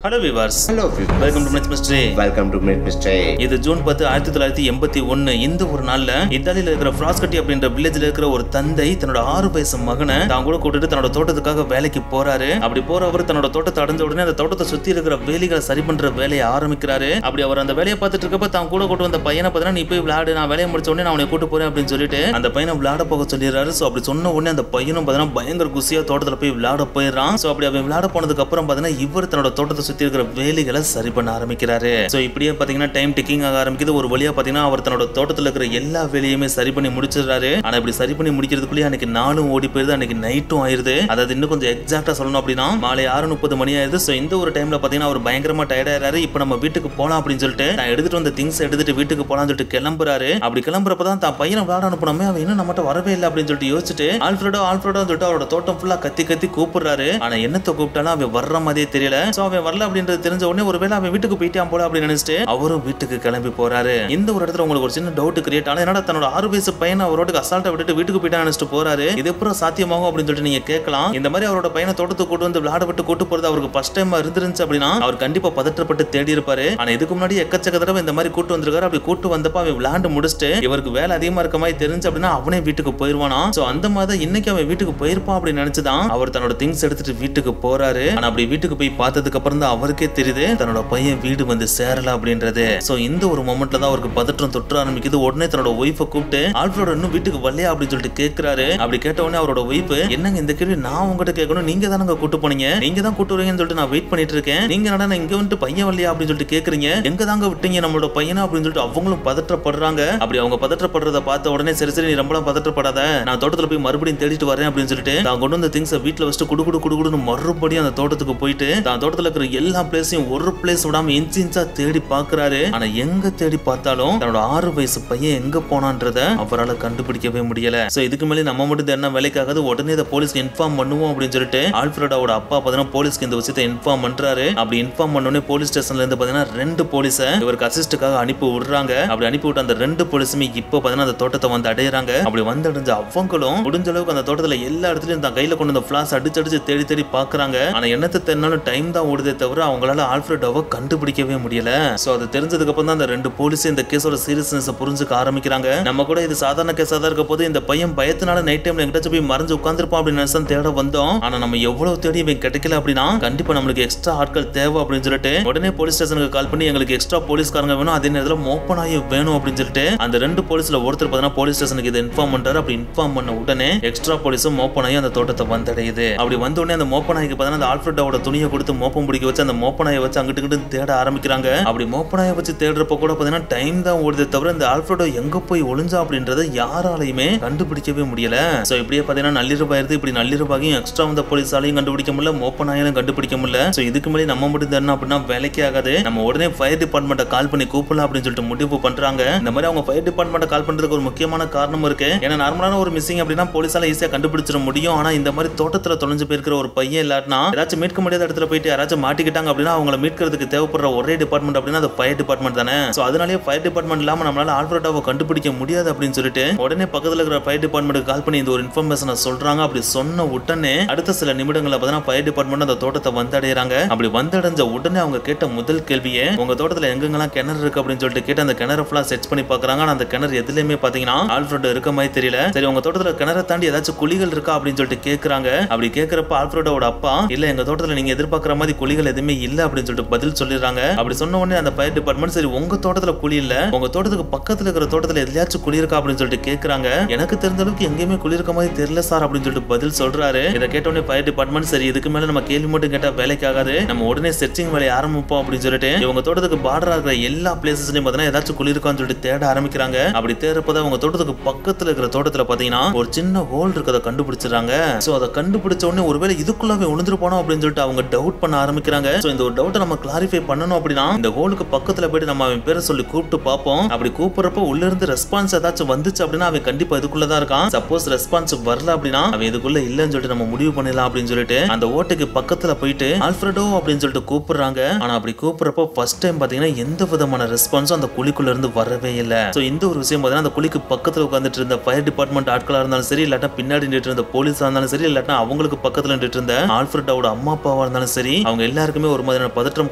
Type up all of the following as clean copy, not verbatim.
Hello viewers. Hello viewers. Welcome to Myth Mystery. Welcome to Myth Mystery. இது June 10 1981 இந்த ஒரு நாள்ல இத்தாலியில இருக்கிற ஃப்ராஸ்கட்டி அப்படின்ற வில்லேஜ்ல இருக்கிற ஒரு தந்தை தன்னோட 6 வயசு மகனை தான் கூட கூட்டிட்டு தன்னோட தோட்டத்துக்காக வேலைக்கு போறாரு. அப்படி போறவர் தன்னோட தோட்டத்தை அடைஞ்ச உடனே அந்த தோட்டத்தை சுத்தி இருக்கிற வேலிகளை சரி பண்ற வேலையை ஆரம்பிக்கிறாரு. அப்படி அவர் அந்த வேலையை பார்த்துட்டு இருக்கப்ப தான் கூட கூட்டு வந்த பையனை பார்த்தா நீ போய் விளையாடு, நான் வேலையை முடிச்ச உடனே நான் உன்னை கூட்டு போறேன் அப்படின்னு சொல்லிட்டு அந்த பையனை விளையாட போக சொல்லிடுறாரு. சோ அப்படி சொன்ன உடனே அந்த பையனும் பார்த்தா பயங்கர குசியா தோட்டத்துல போய் விளையாட போயிடுறான். சோ அப்படி அவன் விளையாட போனதுக்கு அப்புறம் பார்த்தா இவர் தன்னோட தோட்டத்தை சுத்தி இருக்கிற வேலிகளை சரி பண்ண ஆரம்பிக்கிறாரு. சோ இப்படியே பாத்தீங்கன்னா டைம் டிக்கிங் ஆக ஆரம்பிக்குது. ஒரு வழியா பாத்தீங்கன்னா அவர் தன்னோட தோட்டத்துல இருக்கிற எல்லா வேலையுமே சரி பண்ணி முடிச்சிடுறாரு. ஆனா இப்படி சரி பண்ணி முடிக்கிறதுக்குள்ளே அன்னைக்கு நாளும் ஓடி போயிருது, அன்னைக்கு நைட்டும் ஆயிருது. அதாவது இன்னும் கொஞ்சம் எக்ஸாக்டா சொல்லணும் அப்படின்னா மாலை 6:30 மணி ஆயிருது. சோ இந்த ஒரு டைம்ல பாத்தீங்கன்னா அவர் பயங்கரமா டயர்ட் ஆயிராரு. இப்போ நம்ம வீட்டுக்கு போலாம் அப்படின்னு சொல்லிட்டு நான் எடுத்துட்டு வந்த திங்ஸ் எடுத்துட்டு வீட்டுக்கு போலாம்னு சொல்லிட்டு கிளம்புறாரு. அப்படி கிளம்புறப்பதான் தான் பையனை விளையாட அனுப்பணுமே, அவன் இன்னும் நம்மகிட்ட வரவே இல்லை அப்படின்னு சொல்லிட்டு யோசிச்சுட்டு ஆல்ஃபிரடோ சொல்லிட்டு அவரோட தோட்டம் ஃபுல்லா கத்தி கூப்பிடுறாரு. ஆனா என்னத்தை கூப்பிட்டாலும் அவன் வர்ற மாதிரியே தெரியல. சோ அவன் வரல அப்படின்றது தெரிஞ்ச உடனே ஒருவேளை அவன் வீட்டுக்கு போயிட்டான் போல அப்படின்னு நினைச்சிட்டு அவரும் வீட்டுக்கு கிளம்பி போறாரு. இந்த ஒரு இடத்துல உங்களுக்கு ஒரு சின்ன டவுட் கிரியேட் ஆனா என்னடா தன்னோட 6 வயசு பையனை அவரோட அசால்ட்டா விட்டுட்டு வீட்டுக்கு போயிட்டான்னு நினைச்சிட்டு போறாரு, இது எப்பறம் சாத்தியமாகும் அப்படின்னு சொல்லிட்டு நீங்க கேட்கலாம். இந்த மாதிரி அவரோட பையனை தோட்டத்துக்கு கூட்டு வந்து விளையாட விட்டு கூட்டு போறது அவருக்கு ஃபர்ஸ்ட் டைம் இருந்துருந்துச்சு அப்படின்னா அவர் கண்டிப்பா பதற்றப்பட்டு தேடி இருப்பாரு. ஆனா இதுக்கு முன்னாடி எக்கச்சக்க தடவை இந்த மாதிரி கூட்டு வந்திருக்காரு. அப்படி கூட்டு வந்தப்ப அவன் விளையாண்டு முடிச்சுட்டு இவருக்கு வேலை அதிகமா இருக்க மாதிரி தெரிஞ்சு அப்படின்னா அவனே வீட்டுக்கு போயிருவானா. சோ அந்த மாதிரி இன்னைக்கு அவன் வீட்டுக்கு போயிருப்பான் அப்படின்னு நினைச்சுதான் அவர் தன்னோட திங்ஸ் எடுத்துட்டு வீட்டுக்கு போறாரு. ஆனா அப்படி வீட்டுக்கு போய் பார்த்ததுக்கு அப்புறம் தான் அவருக்கே தெரியுது தன்னோட பையன் வீடு வந்து சேரல அப்படின்றது. சோ இந்த ஒரு மொமெண்ட்ல தான் அவருக்கு பதற்றம் தொற்ற ஆரம்பிக்குது. உடனே தன்னோட ஒய்ஃபை கூப்பிட்டு ஆல்ஃபிரடோ இன்னும் வீட்டுக்கு வரலையா அப்படின்னு சொல்லிட்டு கேட்கிறாரு. அப்படி கேட்ட உடனே அவரோட ஒய்ஃப், என்னங்க இந்த கேள்வி நான் உங்ககிட்ட கேட்கணும், நீங்க தானங்க கூட்டு போனீங்க, நீங்க தான் கூட்டு வரீங்கன்னு சொல்லிட்டு நான் வெயிட் பண்ணிட்டு இருக்கேன், நீங்க என்னடா இங்க வந்துட்டு பையன் வரலையா அப்படின்னு சொல்லிட்டு கேக்குறீங்க, எங்க தாங்க விட்டீங்க நம்மளோட பையனா அப்படின்னு சொல்லிட்டு அவங்களும் பதற்றப்படுறாங்க. அப்படி அவங்க பதற்றப்படுறத பார்த்த உடனே சரி நீ ரொம்ப பதற்றப்படாத, நான் தோட்டத்துல போய் மறுபடியும் தேடிட்டு வரேன் அப்படின்னு சொல்லிட்டு தான் கொண்டு வந்த திங்ஸ் வீட்டுல வச்சுட்டு குடுக்குடுன்னு மறுபடியும் அந்த தோட்டத்துக்கு போயிட்டு தான் தோட்டத்துல இருக்கிற எல்லா பிளேஸையும் ஒரு பிளேஸ் விடாம இன்ச்சா தேடி பாக்குறாரு. ஆனா எங்க தேடி பார்த்தாலும் தன்னோட 6 வயசு பையன் எங்க போனான்றத அவரால் கண்டுபிடிக்கவே முடியல. சோ இதுக்கு மேலே நம்ம மட்டும் என்ன வேலைக்காகாது, உடனே இதை போலீஸ்க்கு இன்ஃபார்ம் பண்ணுவோம் அப்படின்னு சொல்லிட்டு ஆல்ஃபிரடோட அப்பா பாத்தீங்கன்னா போலீஸ்க்கு இந்த விஷயத்தை இன்ஃபார்ம் பண்றாரு. அப்படி இன்ஃபார்ம் பண்ணோடனே போலீஸ் ஸ்டேஷன்ல இருந்து பாத்தீங்கன்னா 2 போலீஸ இவருக்கு அசிஸ்டுக்காக அனுப்பி விடுறாங்க. அப்படி அனுப்பி விட்டு அந்த 2 போலீஸுமே இப்போ பாத்தீங்கன்னா அந்த தோட்டத்தை வந்து அடையறாங்க. அப்படி வந்து அடைஞ்ச அவங்களும் முடிஞ்ச அளவுக்கு அந்த தோட்டத்துல எல்லா இடத்துலயும் தான் கையில கொண்டு வந்த ஃபிளாஷ் அடிச்சு தேடி பாக்குறாங்க. ஆனா என்னத்தை தெரிஞ்சாலும் டைம் தான் ஓடுதே தவிர அவங்களால ஆல்ஃபிரடோவை கண்டுபிடிக்கவே முடியல. சோ அது தெரிஞ்சதுக்கு அப்புறம் தான் அந்த 2 போலீஸ் இந்த கேஸோட சீரியஸ்னஸ் புரிஞ்சுக்க ஆரம்பிக்கிறாங்க. நம்ம கூட இது சாதாரண கேஸா தான் இருக்க போது இந்த பையன் பயத்தினால நைட் டைம்ல எங்கிட்ட போய் மறைஞ்சு உட்கார்ந்திருப்பான் அப்படின்னு நினைச்சு தேட வந்தோம். ஆனா நம்ம எவ்வளவு தேடி இவன் கிடைக்கல அப்படின்னா கண்டிப்பா நம்மளுக்கு எக்ஸ்ட்ரா ஆட்கள் தேவை அப்படின்னு சொல்லிட்டு உடனே போலீஸ் ஸ்டேஷனுக்கு கால் பண்ணி எங்களுக்கு எக்ஸ்ட்ரா போலீஸ்காரங்க வேணும், அதே நேரத்தில் மோப்பனாயும் வேணும் அப்படின்னு சொல்லிட்டு அந்த 2 போலீஸ்ல ஒருத்தர் பார்த்தீங்கன்னா போலீஸ் ஸ்டேஷனுக்கு இதை இன்ஃபார்ம் பண்றாரு. அப்படி இன்ஃபார்ம் பண்ண உடனே எக்ஸ்ட்ரா போலீஸும் மோப்பனாயும் அந்த தோட்டத்தை வந்தடையுது. அப்படி வந்த உடனே அந்த மோப்பனாய்க்கு பார்த்தீங்கன்னா அந்த ஆல்ஃபிரடோட துணியை கொடுத்து மோப்பம் பிடிக்க வச்சு அந்த மோப்பனாயை வச்சு அங்கிட்டு தேட ஆரம்பிக்கிறாங்க. அப்படி மோப்பனாயை வச்சு தேடுறப்ப கூட பாத்தீங்கன்னா டைம் தான் ஓடுதே தவிர இந்த ஆல்ஃபிரடோ எங்க போய் ஒளிஞ்சா அப்படின்றத யாராலையுமே கண்டுபிடிக்கவே முடியல. சோ இப்படியே பாத்தீங்கன்னா நள்ளிரவாயிருது. இப்படி நள்ளிரவாகியும் எக்ஸ்ட்ரா வந்த போலீஸாலையும் கண்டுபிடிக்க முடியல, மோப்பனாயாலும் கண்டுபிடிக்க முடியல. சோ இதுக்கு மேலே நம்ம மட்டும் என்ன அப்படின்னா வேலைக்கே ஆகாது, நம்ம உடனே ஃபயர் டிபார்ட்மெண்ட்டை கால் பண்ணி கூப்பிடலாம் அப்படின்னு சொல்லிட்டு முடிவு பண்றாங்க. இந்த மாதிரி அவங்க ஃபயர் டிபார்ட்மெண்ட்டை கால் பண்றதுக்கு ஒரு முக்கியமான காரணம் இருக்கு. ஏன்னா நார்மலான ஒரு மிஸ்ஸிங் அப்படின்னா போலீஸால ஈஸியா கண்டுபிடிச்சிட முடியும். ஆனா இந்த மாதிரி தோட்டத்துல தொலைஞ்சு போயிருக்கிற ஒரு பையன் இல்லாட்டினா யாராச்சும் மீட்க முடியாத இடத்துல போயிட்டு யாராச்சும் மாட்டிக்கிட்டாங்க அப்படின்னா அவங்களை மீட்கிறதுக்கு தேவைப்படுற ஒரே டிபார்ட்மெண்ட் அப்படின்னா அது ஃபயர் டிபார்ட்மெண்ட் தானே. சோ அதனாலேயே ஃபயர் டிபார்ட்மெண்ட் இல்லாம நம்மளால ஆல்ஃபிரடோவை கண்டுபிடிக்க முடியாது அப்படின்னு சொல்லிட்டு உடனே பக்கத்துல இருக்கிற ஃபயர் டிபார்ட்மெண்ட்டுக்கு கால் பண்ணி இந்த ஒரு இன்ஃபர்மேஷனை சொல்றாங்க. அப்படி சொன்ன உடனே அடுத்த சில நிமிடங்கள்ல பார்த்தீங்கன்னா ஃபயர் டிபார்ட்மெண்ட் அந்த தோட்டத்தை வந்தடைறாங்க. அப்படி வந்தடைஞ்ச உடனே அவங்க கேட்ட முதல் கேள்வியே உங்க தோட்டத்துல எங்கெங்கெல்லாம் கிணறு இருக்கு அப்படின்னு சொல்லிட்டு கேட்டு அந்த கிணறு ஃபுல்லா செர்ச் பண்ணி பாக்குறாங்க. ஆனா அந்த கிணறு எதுலயுமே பாத்தீங்கன்னா ஆல்ஃபிரடோ இருக்க மாதிரி தெரியல. சரி உங்க தோட்டத்துல கிணறை தாண்டி ஏதாச்சும் குழிகள் இருக்கா அப்படின்னு சொல்லிட்டு கேக்குறாங்க. அப்படி கேக்குறப்ப ஆல்ஃபிரடோட அப்பா இல்ல எங்க தோட்டத்துல நீங்க எதிர்பார்க்கிற மாதிரி குழிகள் எதுவுமே இல்ல அப்படின்னு சொல்லிட்டு பதில் சொல்லிடுறாங்க. அப்படி சொன்ன உடனே அந்த ஃபயர் டிபார்ட்மெண்ட் சரி உங்க தோட்டத்துல குழி இல்ல, உங்க தோட்டத்துக்கு பக்கத்துல இருக்கிற தோட்டத்துல எதுலயாச்சும் குழி இருக்கா அப்படின்னு சொல்லிட்டு கேக்குறாங்க. எனக்கு தெரிஞ்ச அளவுக்கு எங்கேயுமே குழி இருக்க மாதிரி தெரியல சார் அப்படின்னு சொல்லிட்டு பதில் சொல்றாரு. இதை கேட்ட உடனே ஃபயர் டிபார்ட்மெண்ட் சரி இதுக்கு மேல நம்ம கேள்வி மட்டும் கேட்டா வேலைக்கு ஆகாது, நம்ம உடனே செர்ச்சிங் வேலையை ஆரம்பிப்போம் அப்படின்னு சொல்லிட்டு இவங்க தோட்டத்துக்கு பார்டரா இருக்கிற எல்லா பிளேசஸ்லயும் பாத்தீங்கன்னா ஏதாச்சும் குழி இருக்கான்னு சொல்லிட்டு தேட ஆரம்பிக்கிறாங்க. அப்படி தேடுறப்பதான் உங்க தோட்டத்துக்கு பக்கத்துல இருக்கிற தோட்டத்துல பாத்தீங்கன்னா ஒரு சின்ன ஹோல் இருக்கதை கண்டுபிடிச்சிடறாங்க. சோ அதை கண்டுபிடிச்ச உடனே ஒருவேளை இதுக்குள்ளவே விழுந்துட்டு போனோம் அப்படின்னு சொல்லிட்டு அவங்க டவுட் பண்ண ஆரம்பிக்கிறாங்க. சோ இந்த ஒரு டவுட்டை நம்ம கிளாரிஃபை பண்ணணும் அப்படின்னா இந்த ஹோலுக்கு பக்கத்துல போயிட்டு நம்ம அவன் பேரை சொல்லி கூப்பிட்டு பார்ப்போம். அப்படி கூப்பிடுறப்ப உள்ள இருந்து ரெஸ்பான்ஸ் ஏதாச்சும் வந்துச்சு அப்படின்னா அவன் கண்டிப்பா இதுக்குள்ளதான் இருக்கான். சப்போஸ் ரெஸ்பான்ஸ் வரல அப்படின்னா அவன் இதுக்குள்ள இல்லன்னு சொல்லிட்டு நம்ம முடிவு பண்ணலாம் அப்படின்னு சொல்லிட்டு அந்த ஓட்டுக்கு பக்கத்துல போயிட்டு ஆல்ஃபிரடோ அப்படின்னு சொல்லிட்டு கூப்பிடுறாங்க. ஆனா அப்படி கூப்பிடுறப்போ ஃபர்ஸ்ட் டைம் பாத்தீங்கன்னா எந்த விதமான ரெஸ்பான்ஸும் அந்த குழிக்குள்ள இருந்து வரவே இல்லை. சோ இந்த ஒரு விஷயம் பாத்தீங்கன்னா அந்த குழிக்கு பக்கத்துல உட்கார்ந்துட்டு இருந்த ஃபயர் டிபார்ட்மெண்ட் ஆட்களா இருந்தாலும் சரி, இல்லாட்டா பின்னாடி நின்று இருந்த போலீஸா இருந்தாலும் சரி, இல்லாட்டா அவங்களுக்கு பக்கத்துல நின்று இருந்த ஆல்ஃபிரடோட அம்மா அப்பாவா இருந்தாலும் சரி, அவங்க எல்லாருக்கும் எல்லாருக்குமே ஒரு மாதிரியான பதற்றம்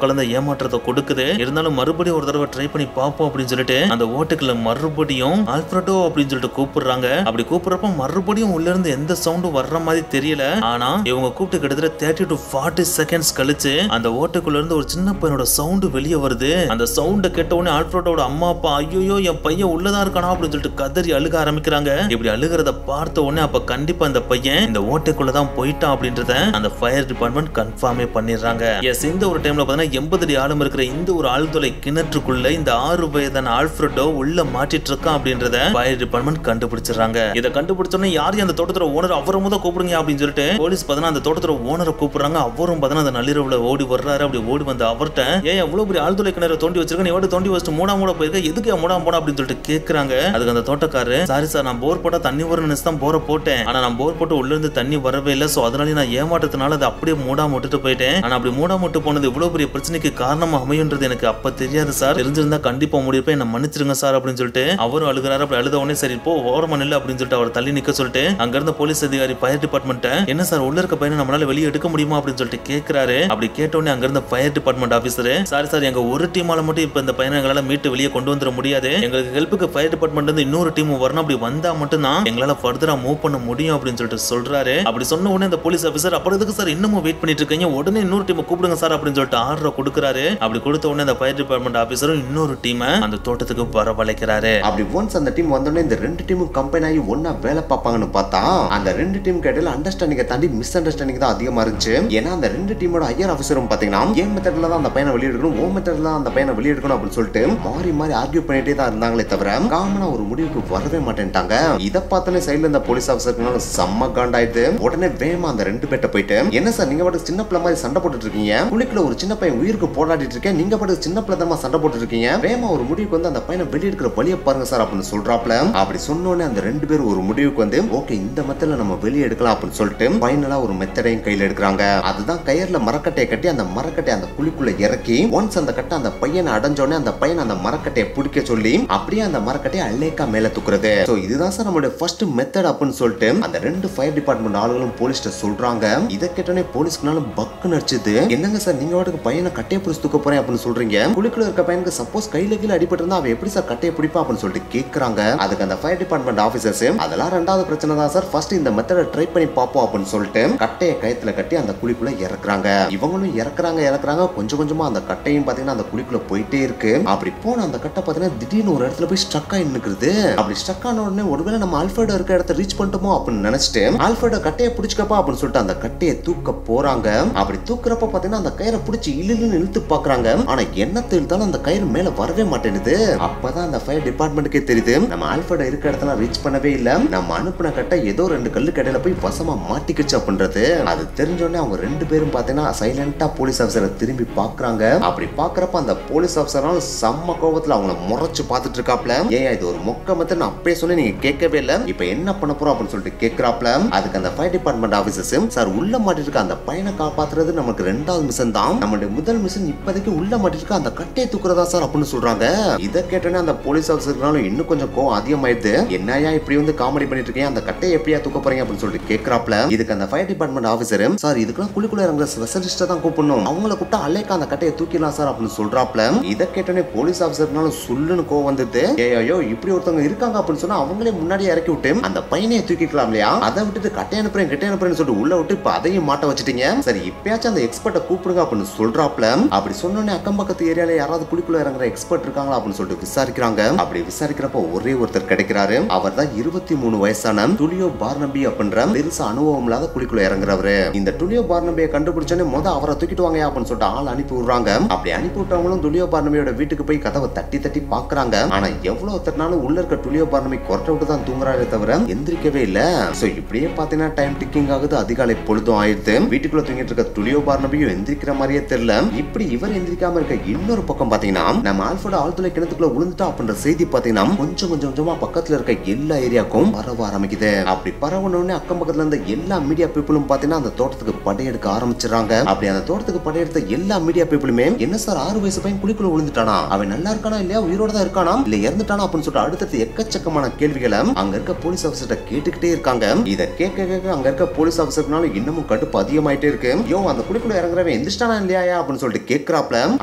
கலந்த ஏமாற்றத்தை கொடுக்குது. இருந்தாலும் மறுபடியும் ஒரு தடவை ட்ரை பண்ணி பார்ப்போம் அப்படின்னு சொல்லிட்டு அந்த ஓட்டுக்குள்ள மறுபடியும் ஆல்ஃபிரடோ அப்படின்னு சொல்லிட்டு கூப்பிடுறாங்க. அப்படி கூப்பிடுறப்ப மறுபடியும் உள்ள இருந்து எந்த சவுண்டும் வர்ற மாதிரி தெரியல. ஆனா இவங்க கூப்பிட்டு கிட்டத்தட்ட 30 to 40 செகண்ட்ஸ் கழிச்சு அந்த ஓட்டுக்குள்ள இருந்து ஒரு சின்ன பையனோட சவுண்ட் வெளியே வருது. அந்த சவுண்ட கேட்ட உடனே ஆல்ஃபிரடோட அம்மா அப்பா ஐயோ என் பையன் உள்ளதா இருக்கானா அப்படின்னு சொல்லிட்டு கதறி அழுக ஆரம்பிக்கிறாங்க. இப்படி அழுகிறத பார்த்த உடனே அப்ப கண்டிப்பா அந்த பையன் இந்த ஓட்டுக்குள்ளதான் போயிட்டான் அப்படின்றத அந்த ஃபயர் டிபார்ட்மெண்ட் கன்ஃபார்மே பண்ணிடுறாங்க. எஸ், இந்த ஒரு டைம்ல பாத்தீங்கன்னா 80 அடி ஆழம் இருக்கிற இந்த ஒரு ஆழ்துளை கிணற்றுக்குள்ள இந்த 6 வயதான ஆல்ஃபிரடோ உள்ள மாட்டிட்டு இருக்கான் அப்படின்றத ஃபயர் டிபார்ட்மெண்ட் கண்டுபிடிச்சிடறாங்க. இதை கண்டுபிடிச்சோன்னே யார் அந்த தோட்டத்தோட ஓனர் அவரை முதல் கூப்பிடுங்க அப்படின்னு சொல்லிட்டு போலீஸ் பாத்தீங்கன்னா அந்த தோட்டத்தோட ஓனரை கூப்பிடுறாங்க. அவரும் பாத்தீங்கன்னா அந்த நள்ளிரவுல ஓடி வர்றாரு. அப்படி ஓடி வந்து அவர்கிட்ட ஏன் எவ்வளவு பெரிய ஆழ்துளை கிணறு தோண்டி வச்சிருக்க, நீ எவ்வளவு தோண்டி வச்சுட்டு மூட போயிருக்க, எதுக்கு மூடாம போனா அப்படின்னு சொல்லிட்டு கேட்கறாங்க. அதுக்கு அந்த தோட்டக்காரரு சாரி சார், நான் போர் போட்டா தண்ணி வரும் நினைச்சு தான் போரை போட்டேன். ஆனா நான் போர் போட்டு உள்ள இருந்து தண்ணி வரவே இல்லை. சோ அதனால நான் ஏமாற்றத்தினால அதை அப்படியே மூடாம விட்டுட்டு போயிட்டேன். ஆனா அப்படி மூடாம விட்டு போனது இவ்வளவு பெரிய பிரச்சனைக்கு காரணமா அமையுன்றது எனக்கு அப்ப தெரியாது சார். தெரிஞ்சிருந்தா கண்டிப்பா முடிப்பேன், என்ன மன்னிச்சிருங்க சார் அப்படின்னு சொல்லிட்டு அவரும் அழுகிறாரு. அப்படி அழுத உடனே சரி போ ஓரமா நில்லு அப்படின்னு சொல்லிட்டு அவர் தள்ளி நிக்க சொல்லிட்டு அங்க இருந்த போலீஸ் அதிகாரி ஃபயர் டிபார்ட்மெண்ட் என்ன சார் உள்ள இருக்க பையனை நம்மளால வெளியே எடுக்க முடியுமா அப்படின்னு சொல்லிட்டு கேட்கிறாரு. அப்படி கேட்ட உடனே அங்க இருந்த fire department officer sorry sir, எங்க ஒரு டீமால மட்டும் இப்ப இந்த பையனை எங்களால மீட்டு வெளியே கொண்டு வந்துட முடியாது. எங்களுக்கு ஹெல்ப்புக்கு ஃபயர் டிபார்ட்மெண்ட் இருந்து இன்னொரு டீம் வரணும். அப்படி வந்தா மட்டும் தான் எங்களால ஃபர்தரா மூவ் பண்ண முடியும் அப்படின்னு சொல்லிட்டு சொல்றாரு. அப்படி சொன்ன உடனே இந்த போலீஸ் ஆபீசர் அப்புறம் எதுக்கு சார் இன்னமும் வெயிட் பண்ணிட்டு இருக்கீங்க, உடனே இன்னொரு டீம் கூப்பிடுங்க சார் அப்படின்னு சொல்லிட்டு ஆர்டர் கொடுக்குறாரு. அப்படி கொடுத்த உடனே அந்த ஃபயர் டிபார்ட்மெண்ட் ஆபீசரும் இன்னொரு டீமை அந்த தோட்டத்துக்கு வரவழைக்கிறாரு. அப்படி ஒன்ஸ் அந்த டீம் வந்தோடனே இந்த ரெண்டு டீமும் கம்பைன் ஆகி ஒன்னா வேலை பார்ப்பாங்கன்னு பார்த்தா அந்த ரெண்டு டீம் இடையில அண்டர்ஸ்டாண்டிங்கை தாண்டி மிஸ் அண்டர்ஸ்டாண்டிங் தான் அதிகமா இருந்துச்சு. ஏன்னா அந்த ரெண்டு டீமோட ஹையர் ஆஃபீஸரும் பாத்தீங்கன்னா ஏன் மெத்தட்ல தான் அந்த பையனை வெளியெடுக்கணும், ஓ மெத்தட்ல தான் அந்த பையனை வெளியெடுக்கணும் அப்படின்னு சொல்லிட்டு மாறி மாறி ஆர்கியூ பண்ணிட்டே தான் இருந்தாங்களே தவிர காமனா ஒரு முடிவுக்கு வரவே மாட்டேன்ட்டாங்க. இதை பார்த்தோன்னே சைடுல இந்த போலீஸ் ஆஃபீஸருக்கு செம்ம காண்டாயிடுது. உடனே வேகமா அந்த ரெண்டு பேர்ட்ட போயிட்டு என்ன சார் நீங்க பாட்டு சின்ன பிள்ளை மாதிரி சண்டை போட்டுட்டு இருக்கீங்க, குளிக்குள்ள ஒரு சின்ன பையன் உயிருக்கு போராடிட்டு இருக்கேன், நீங்க பாட்டு சின்ன பிள்ளை தான் சண்டை போட்டுட்டு இருக்கீங்க, வேகமா ஒரு முடிவுக்கு வந்து அந்த பையனை வெளியெடுக்கிற வழியை பாருங்க சார் அப்படின்னு சொல்றாப்ல. அப்படி சொன்னோடனே அந்த ரெண்டு பேரும் ஒரு முடிவுக்கு வந்து ஓகே இந்த மெத்தட்ல நம்ம வெளியே எடுக்கலாம் அப்படின்னு சொல்லிட்டு ஃபைனலா ஒரு மெத்தடையும் கையில எடுக்கிறாங்க. அதுதான் கயிறுல மரக்கட்டையை கட்டி அந்த மரக்கட்டையை அந்த குழிக்குள்ள இறக்கி ஒன்ஸ் அந்த கட்டை அந்த பையனை அடைஞ்சோடனே அந்த பையன் அந்த மரக்கட்டையை பிடிக்க சொல்லி அப்படியே அந்த மரக்கட்டையை அல்லேக்கா மேல தூக்குறது. சோ இதுதான் சார் நம்மளுடைய ஃபர்ஸ்ட் மெத்தட் அப்படின்னு சொல்லிட்டு அந்த ரெண்டு ஃபயர் டிபார்ட்மெண்ட் ஆளுகளும் போலீஸ்ட்ட சொல்றாங்க. இதை கேட்டோடனே போலீஸ்க்குனாலும் பக்கு நடிச்சது. என்னங்க சார் நீங்க வாட்டுக்கு பையனை கட்டையை பிடிச்சு தூக்க போறேன் அப்படின்னு சொல்றீங்க, குழிக்குள்ள இருக்க பையனுக்கு சப்போஸ் கையில கீழே அடிபட்டு இருந்தா அவன் எப்படி சார் கட்டையை பிடிப்பா அப்படின்னு சொல்லிட்டு கேட்கறாங்க. அதுக்கு அந்த ஃபயர் டிபார்ட்மெண்ட் ஆபீசர்ஸ் அதெல்லாம் ரெண்டாவது பிரச்சனை தான் சார், ஃபர்ஸ்ட் இந்த மெத்தடை ட்ரை பண்ணி பார்ப்போம் அப்படின்னு சொல்லிட்டு கட்டையை கயத்துல கட்டி அந்த குழிக்குள்ள இறக்குறாங்க. இவங்களும் இறக்குறாங்க கொஞ்சம் கொஞ்சமா அந்த கட்டையும் பாத்தீங்கன்னா அந்த குழிக்குள்ள போயிட்டே இருக்கு. அப்படி போன அந்த கட்டை பாத்தீங்கன்னா திடீர்னு ஒரு இடத்துல போய் ஸ்டக் ஆகி நிக்குது. அப்படி ஸ்டக் ஆன உடனே ஒருவேளை நம்ம ஆல்ஃபிரடோ இருக்க இடத்த ரீச் பண்ணிட்டோமோ அப்படின்னு நினைச்சிட்டு ஆல்ஃபிரடோ கட்டையை பிடிச்சுக்கப்பா அப்படின்னு சொல்லிட்டு அந்த கட்டையை தூக்க போறாங்க. அப்படி தூக்குறப்ப பாத்தீங்கன்னா அந்த கயிறை பிடிச்சி இழுன்னு இழுத்து பாக்குறாங்க. ஆனா என்ன இழுத்தாலும் அந்த கயிறு மேல வரவே மாட்டேங்குது. அப்பதான் அந்த ஃபயர் டிபார்ட்மெண்ட்டுக்கே தெரியுது நம்ம ஆல்ஃபிரடோ இருக்க இடத்துல ரீச் பண்ணவே இல்ல, நம்ம அனுப்பின கட்டை ஏதோ ரெண்டு கல்லு கடையில போய் வசமா மாட்டிக்கிச்சு அப்படின்றது. அது தெரிஞ்சோடனே அவங்க ரெண்டு பேரும் பாத்தீங்கன்னா சைலண்டா போலீஸ் ஆஃபீஸரை திரும்பி பாக்குறாங்க. அப்படி பாக்குறப்ப அந்த போலீஸ் ஆஃபீஸரால செம்ம கோபத்துல அவங்கள முறைச்சு பாத்துட்டு இருக்காப்ல. ஏன் இது ஒரு மொக்க மெத்தட் நான் அப்பயே சொன்னேன் நீங்க கேட்கவே இல்ல, இப்ப என்ன பண்ண போறோம் அப்படின்னு சொல்லிட்டு கேட்கறாப்ல. அதுக்கு அந்த ஃபயர் டிபார்ட்மெண்ட் ஆபீசர்ஸ் சார் உள்ள மாட்டிட்டு இருக்க அந்த பையனை காப்பாத்துறது நமக்கு ரெண்டாவது மிஷன் தான், நம்மளுடைய முதல் மிஷன் இப்போதைக்கு உள்ள மாட்டிட்டு இருக்க அந்த கட்டையை தூக்குறதா சார் அப்படின்னு சொல்றாங்க. இதை கேட்டோன்னே அந்த போலீஸ் ஆஃபீஸர்னாலும் இன்னும் கொஞ்சம் கோவம் அதிகமாயிடுது. என்னையா இப்படி வந்து காமெடி பண்ணிட்டு இருக்கீங்க, அந்த கட்டையை எப்படியா தூக்க போறீங்க அப்படின்னு சொல்லிட்டு கேட்கறாப்ல. இதுக்கு அந்த ஃபயர் டிபார்ட்மெண்ட் ஆபீசர் சார் இதுக்கெல்லாம் குழிக்குள்ள இறங்குற ஸ்பெஷலிஸ்ட்டை தான் கூப்பிடணும், அவங்கள கூப்பிட்டா அலேக்கா அந்த கட்டையை தூக்கிடலாம் சார் அப்படின்னு சொல்றாப்ல. இதை கேட்டோன்னே போலீஸ் ஆஃபீஸர்னால சொல்லுன்னு கோவம் வந்துட்டு ஏயோ இப்படி ஒருத்தவங்க இருக்காங்க அப்படின்னு சொன்னா அவங்களே முன்னாடியே இறக்கி விட்டு அந்த பையனையை தூக்கிக்கலாம் இல்லையா, அதை விட்டுட்டு கட்டை அனுப்புறேன்னு சொல்லிட்டு உள்ள விட்டு இப்ப அதையும் மாட்ட வச்சுட்டீங்க, சரி இப்பயாச்சும் அந்த எக்ஸ்பர்ட்டை கூப்பிடுங்க அப்படின்னு சொல்றாப்ல. அப்படி சொன்னோன்னே அக்கம் பக்கத்து ஏரியால யாராவது குழிக்குள்ள இறங்குற எக்ஸ்பர்ட் இருக்காங்களா அப்படின்னு சொல்லிட்டு விசாரிக்கிறாங்க. அப்படி விசாரிக்கிறப்ப ஒரே ஒருத்தர் கிடைக்கிறாரு. அவர் தான் 23 வயசான டுலியோ பார்னபி அப்படின்ற பெருசா அனுபவம் இல்லாத குழிக்குள்ள இறங்குறவரு. இந்த டுலியோ பார்னபியை கண்டுபிடிச்சோன்னே அவரை தூக்கிட்டு வாங்க அப்படின்னு சொல்லிட்டு ஆள் அனுப்பி விடுறாங்க. அப்படி அனுப்பி விட்டவங்களும் டுலியோ பார்னபியோட வீட்டுக்கு போய் கதவை தட்டி தட்டி பாக்குறாங்க. ஆனா எவ்வளவு தட்டினாலும் உள்ள இருக்க டுலியோ பார்னபி கொரட்டை விட்டு தான் தூங்குறாரே தவிர எந்திரிக்கவே இல்ல. சோ இப்படியே பாத்தீங்கன்னா டைம் டிக்கிங் ஆகுது, அதிகாலை பொழுதும் ஆயிடுது. வீட்டுக்குள்ள தூங்கிட்டு இருக்க டுலியோ பார்னபியும் எந்திரிக்கிற மாதிரியே தெரியல. இப்படி இவர் எந்திரிக்காம இருக்க இன்னொரு பக்கம் பாத்தீங்கன்னா நம்ம ஆல்ஃபிரடோ ஆழ்துளை கிணத்துக்குள்ள விழுந்துட்டா அப்படின்ற செய்தி பாத்தீங்கன்னா கொஞ்சம் கொஞ்சமா பக்கத்துல இருக்க எல்லா ஏரியாக்கும் பரவ ஆரம்பிக்குது. அப்படி பரவணும்னே அக்கம் பக்கத்துல இருந்த எல்லா மீடியா பீப்புளும் பாத்தீங்கன்னா அந்த தோட்டத்துக்கு படையெடுக்க ஆரம்பிச்சிடறாங்க. அப்படி அந்த தோட்டத்துக்கு படையெடுத்த எல்லா மீடியா பீப்புளுமே என்ன சார் 6 வயசு பையன் குழிக்குள்ள விழுந்துட்டானா, அவன் நல்லா இருக்கானா இல்லையா, உயிரோட தான் இருக்கானா இல்ல இறந்துட்டானா அப்படின்னு சொல்லிட்டு அடுத்தடுத்து எக்கச்சக்கமான கேள்விகளை அங்க இருக்க போலீஸ் ஆபீசர்ட்ட கேட்டுக்கிட்டே இருக்காங்க. இத கேட்க அங்க இருக்க போலீஸ் ஆபீசர்னால இன்னமும் கடுப்பு அதிகமாயிட்டே இருக்கு. அந்த குழிக்குள்ள இறங்குற அவன் எந்திரிச்சானா இல்லையா அப்படின்னு சொல்லிட்டு கேட்கறாப்ல.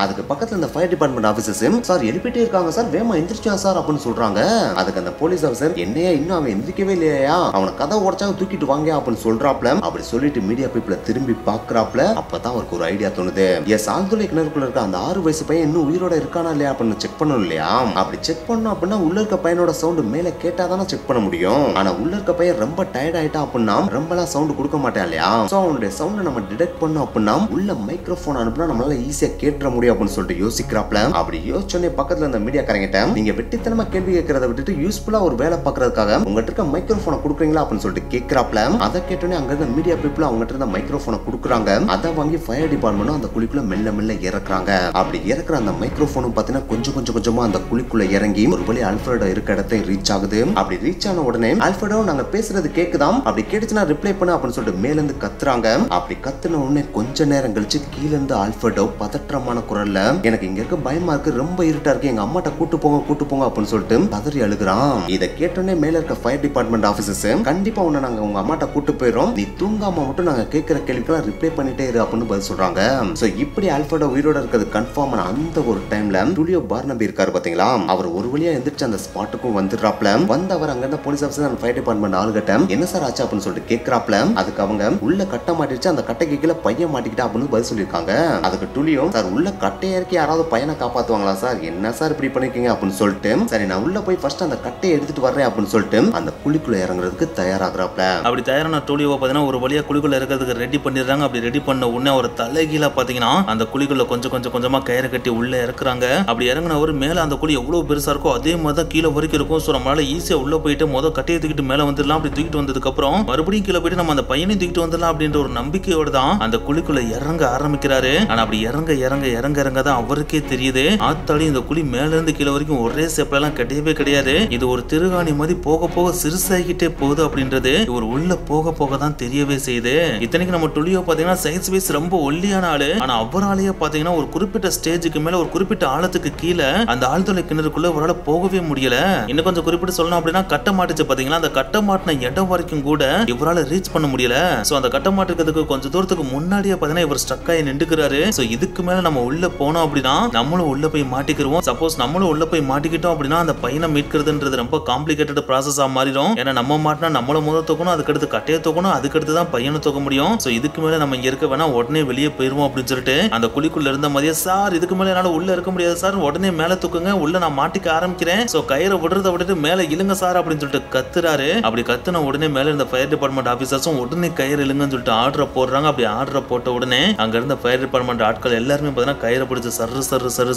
அதுக்கு பக்கத்துல இந்த ஃபயர் டிபார்ட்மெண்ட் ஆபீசர்ஸ் சார் எழுப்பிட்டே இருக்காங்க சார், வேமா எந்திரிச்சா சார் அப்படின்னு சொல்றாங்க. அதுக்கு அந்த போலீஸ் ஆபீசர் என்னையா இன்னும் அவன் எந்திரிக்கவே இல்லையா, அவனை கதை உடைச்சாங்க தூக்கிட்டு வாங்க அப்படின்னு சொல்றாப்ல. அப்படி சொல்லிட்டு மீடியா பீப்புள திரும்பி பாக்குறாப்ல. அப்பதான் அவருக்கு ஒரு ஐடியா தோணுது. எஸ் ஆழ்துளை கிணறுக்குள்ள இருக்க அந்த 6 வயசு பையன் இன்னும் உயிரோட இருக்கானா இல்லையா அப்படின்னு செக் பண்ணணும் இல்லையா. அப்படி செக் பண்ணணும் அப்படின்னா உள்ள இருக்க பையனோட சவுண்ட் மேல கேட்டாதானே செக் பண்ண முடியும். ஆனா உள்ள இருக்க பையன் ரொம்ப டயர்ட் ஆயிட்டா அப்படின்னா ரொம்பலாம் சவுண்ட் கொடுக்க மாட்டான் இல்லையா. சோ அவனுடைய சவுண்ட் நம்ம டிடெக்ட் பண்ணோம் அப்படின்னா உள்ள மைக்ரோஃபோன் அனுப்புனா நம்மளால ஈஸியா கேட்ற முடியும் அப்படின்னு சொல்லிட்டு யோசிக்கிறாப்ல. அப்படி யோசிச்சோன்னே பக்கத்துல இந்த மீடியா காரங்கிட்ட நீங்க வெட்டித்தனமா கேள்வி கேட்கறத விட்டுட்டு யூஸ்ஃபுல்லா ஒரு வேலை பாக்குறதுக்காக உங்ககிட்ட இருக்க மைக்ரோஃபோனை கொடுக்குறீங்களா அப்படின்னு சொல்லிட்டு கேட்கறாப்ல. அதை கேட்டோன்னே அங்க இருந்த மீடியா பீப்புள் அவங்ககிட்ட இருந்த மைக்ரோஃபோனை கொடுக்குறாங்க. அதை வாங்கி ஃபயர் டிபார்ட்மெண்ட்டும் அந்த குழிக்குள்ள மெல்ல மெல்ல இறக்குறாங்க. அப்படி இறக்குற அந்த மைக்ரோஃபோனும் பாத்தீங்கன்னா கொஞ்சமா அந்த குழிக்குள்ள இறங்கி ஒரு வழி ஆல்ஃபிரடோ இருக்க இடத்தை ரீச் ஆகுது. அப்படி ரீச் ஆன உடனே ஆல்ஃபிரடோ நாங்க பேசுறது கேக்குதாம், அப்படி கேட்டுச்சுன்னா ரிப்ளை பண்ணு அப்படின்னு சொல்லிட்டு மேல இருந்து கத்துறாங்க. அப்படி கத்துன உடனே கொஞ்ச நேரம் கழிச்சு கீழ இருந்து ஆல்ஃபிரடோ பதற்றமான குரல்ல எனக்கு இங்க இருக்க பயமா இருக்கு, ரொம்ப இருட்டா இருக்கு, எங்க அம்மாட்ட கூட்டு போங்க அப்படின்னு சொல்லிட்டு பதறி அழுகுறான். இதை கேட்டோன்னே மேல இருக்க ஃபயர் டிபார்ட்மெண்ட் ஆபீசர்ஸ் கண்டிப்பா உன்னை நாங்க உங்க அம்மாட்ட கூட்டு போயிடும், நீ தூங்காம மட்டும் நாங்க கேட்கிற கேள்விக்கெல்லாம் ரிப்ளை பண்ணிட்டே இரு அப்படின்னு பதில் சொல்றாங்க. சோ இப்படி ஆல்ஃபிரடோ உயிரோட இருக்கிறது கன்ஃபார்ம் ஆன அந்த ஒரு டைம்ல டூலியோ பார்னபி இருக்காரு பாத்தீங்களா, அவர் ஒரு வழியா எந்திரிச்சு அந்த ஸ்பாட்டுக்கும் வந்துடுறாப்ல. வந்து அவர் அங்க இருந்த போலீஸ் ஆபீசர் அந்த ஃபயர் டிபார்ட்மெண்ட் ஆளுகிட்ட என்ன சார் ஆச்சு அப்படின்னு சொல்லிட்டு கேட்கறாப்ல. அதுக்கு அவங்க உள்ள கட்ட மாட்டிருச்சு, அந்த கட்டைக்கு கீழே பையன் மாட்டிக்கிட்டா அப்படின்னு பதில் சொல்லியிருக்காங்க. அதுக்கு டூலியோ சார் உள்ள கட்டையா இருக்கு, யாராவது பையனை காப்பாத்துவாங்களா சார், என்ன சார் இப்படி பண்ணிருக்கீங்க அப்படின்னு சொல்லிட்டு சரி நான் உள்ள போய் ஃபர்ஸ்ட் அந்த கட்டையை எடுத்துட்டு வர்றேன் அப்படின்னு சொல்லிட்டு அந்த குழிக்குள்ள இறங்குறதுக்கு தயாராகிறாப்ல. அப்படி தயாரான டூலியோ பாத்தீங்கன்னா ஒரு வழியா குழிக்குள்ள இருக்கிறதுக்கு ரெடி பண்ணிடுறாங்க. அப்படி ரெடி பண்ண உடனே ஒரு தலைகீழ பாத்தீங்கன்னா அந்த குழிக்குள்ள கொஞ்சமா கயிறு கட்டி உள்ள இறக்குறாங்க. அப்படி இறங்கின ஒரு மேல அந்த குழி எவ்வளவு பெருசா இருக்கோ அதே மாதிரி தான் கீழே வரைக்கும் இருக்கும். சோ நம்மளால ஈஸியா உள்ள போயிட்டு கட்டையை தூக்கிட்டு மேல வந்துடலாம். அப்படி தூக்கிட்டு வந்ததுக்கு அப்புறம் மறுபடியும் கீழே போயிட்டு நம்ம அந்த பையனையும் தூக்கிட்டு வந்துடலாம் அப்படின்ற ஒரு நம்பிக்கையோட தான் அந்த குழிக்குள்ள இறங்க ஆரம்பிக்கிறாரு. ஆனா அப்படி இறங்க தான் அவருக்கே தெரியுது ஆத்தாடி இந்த குழி மேல இருந்து கீழே வரைக்கும் ஒரே ஸ்டெப்ல எல்லாம் கிடையவே. இது ஒரு திருகாணி மாதிரி போக சிறுசாகிட்டே போகுது அப்படின்றது இவர் உள்ள போக தான் தெரியவே செய்யுது. இத்தனைக்கு நம்ம டூலியோ பாத்தீங்கன்னா சைஸ் வைஸ் ரொம்ப ஒல்லியான ஆளு. ஆனா அவராலேயே பாத்தீங்கன்னா ஒரு குறிப்பிட்ட ஸ்டேஜுக்கு மேல ஒரு குறிப்பிட்ட ஆழத்துக்கு கீழே அந்த ஆழ்துளை கிணறுக்குள்ள இவரால போகவே முடியல. இன்னும் கொஞ்சம் குறிப்பிட்டு சொல்லணும் அப்படின்னா கட்ட மாட்டுச்சு பாத்தீங்களா, அந்த கட்ட மாட்டின இடம் வரைக்கும் கூட இவரால ரீச் பண்ண முடியல. சோ அந்த கட்ட மாட்டுறதுக்கு கொஞ்சம் தூரத்துக்கு முன்னாடியே பாத்தீங்கன்னா இவர் ஸ்டக் ஆகி நின்றுக்கிறாரு. சோ இதுக்கு மேல நம்ம உள்ள போனோம் அப்படின்னா நம்மளும் உள்ள போய் மாட்டிக்கிறோம். சப்போஸ் நம்மளும் உள்ள போய் மாட்டிக்கிட்டோம் அப்படின்னா அந்த பையனை மீட்கிறதுன்றது ரொம்ப காம்ப்ளிகேட்டட் ப்ராசஸா மாறிடும். ஏன்னா நம்ம மாட்டினா நம்மள முதல் தூக்கணும், அதுக்கடுத்து கட்டையை தூக்கணும், அதுக்கடுத்து தான் பையனை தூக்க முடியும். சோ இதுக்கு மேல நம்ம இங்க இருக்க வேணா உடனே வெளியே போயிருவோம் அப்படின்னு சொல்லிட்டு அந்த குழிக்குள்ள இருந்த மாதிரியே சார் இதுக்கு மேல என்னால உள்ள இருக்க முடியாது சார், உடனே மேல தூக்குங்க, உள்ள நான் மாட்டிக்க ஆரம்பிக்கிறேன், சோ கயிறை விட்டுட்டு மேல இழுங்க சார் அப்படின்னு சொல்லிட்டு கத்துறாரு. அப்படி கத்துன உடனே மேல இருந்த ஃபயர் டிபார்ட்மெண்ட் ஆபீசர்ஸும் உடனே கயிறு இழுங்கன்னு சொல்லிட்டு ஆர்டரை போடுறாங்க. அப்படி ஆர்டரை போட்ட உடனே அங்க இருந்த ஃபயர் டிபார்ட்மெண்ட் ஆட்கள் எல்லாருமே பாத்தீங்கன்னா கயிறை பிடிச்சு